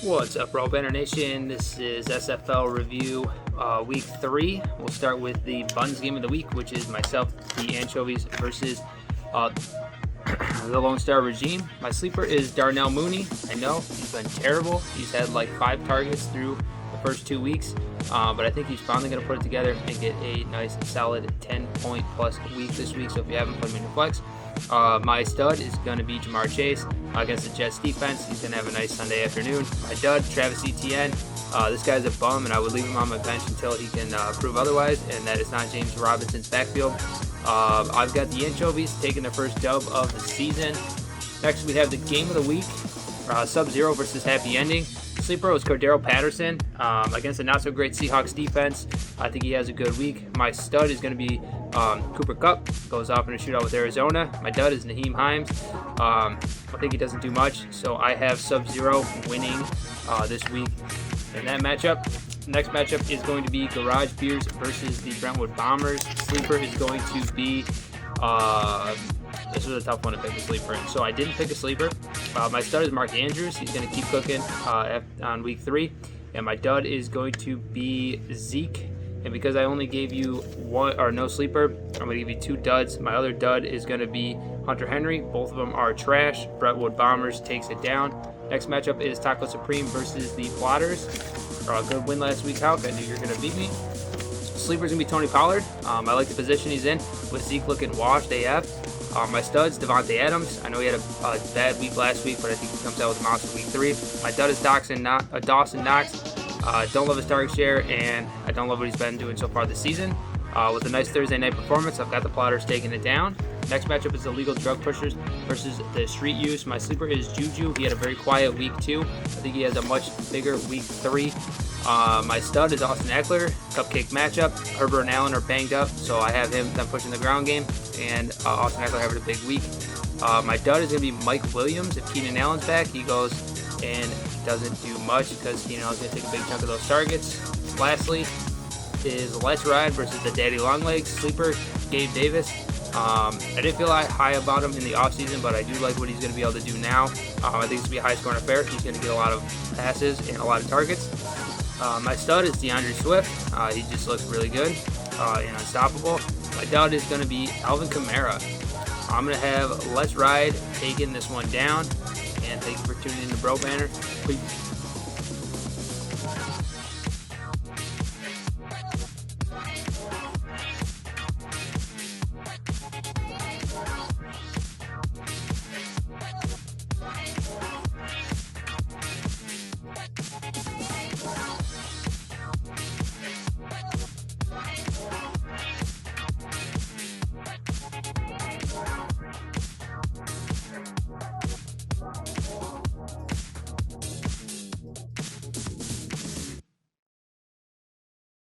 What's up, BroBanter Nation? This is SFL review week 3. We'll start with the Buns game of the week, which is myself, the Anchovies, versus the Lone Star Regime. My sleeper is Darnell Mooney. I know he's been terrible. He's had like 5 targets through the first 2 weeks, but I think he's finally going to put it together and get a nice solid 10-point plus week this week. So if you haven't put him in your flex, my stud is going to be Jamar Chase against the Jets defense. He's going to have a nice Sunday afternoon. My dud, Travis Etienne. This guy's a bum, and I would leave him on my bench until he can prove otherwise, and that is not James Robinson's backfield. I've got the Anchovies taking their first dub of the season. Next, we have the game of the week, Subzero versus Happy Ending. Sleeper was Cordero Patterson against a not-so-great Seahawks defense. I think he has a good week. My stud is going to be Cooper Kupp. Goes off in a shootout with Arizona. My dud is Naheem Himes. I think he doesn't do much, so I have Subzero winning this week in that matchup. Next matchup is going to be Garage Beers versus the Brentwood Bombers. Sleeper is going to be this was a tough one to pick a sleeper in, so I didn't pick a sleeper. My stud is Mark Andrews. He's going to keep cooking on week 3. And my dud is going to be Zeke. And because I only gave you no sleeper, I'm going to give you 2 duds. My other dud is going to be Hunter Henry. Both of them are trash. Brentwood Bombers takes it down. Next matchup is Taco Supreme versus the Plotters. Good win last week, Hawk. I knew you were going to beat me. Sleeper's going to be Tony Pollard. I like the position he's in with Zeke looking washed AF. My studs, Devontae Adams. I know he had a bad week last week, but I think he comes out with a monster week 3. My dud is Dawson Knox. Don't love his target share, and I don't love what he's been doing so far this season. With a nice Thursday night performance, I've got the Plotters taking it down. Next matchup is the Legal Drug Pushers versus the Street Use. My sleeper is Juju. He had a very quiet week 2. I think he has a much bigger week 3. My stud is Austin Eckler. Cupcake matchup. Herbert and Allen are banged up, so I have them pushing the ground game, and Austin Eckler having a big week. My dud is going to be Mike Williams. If Keenan Allen's back, he goes and doesn't do much because Keenan Allen's going to take a big chunk of those targets. Lastly is Let's Ride versus the Daddy Longlegs. Sleeper, Gabe Davis. I didn't feel high about him in the offseason, but I do like what he's going to be able to do now. I think it's going to be a high-scoring affair. He's going to get a lot of passes and a lot of targets. My stud is DeAndre Swift. He just looks really good and unstoppable. My dud is going to be Alvin Kamara. I'm going to have Let's Ride taking this one down. And thank you for tuning in to BroBanter. Peace.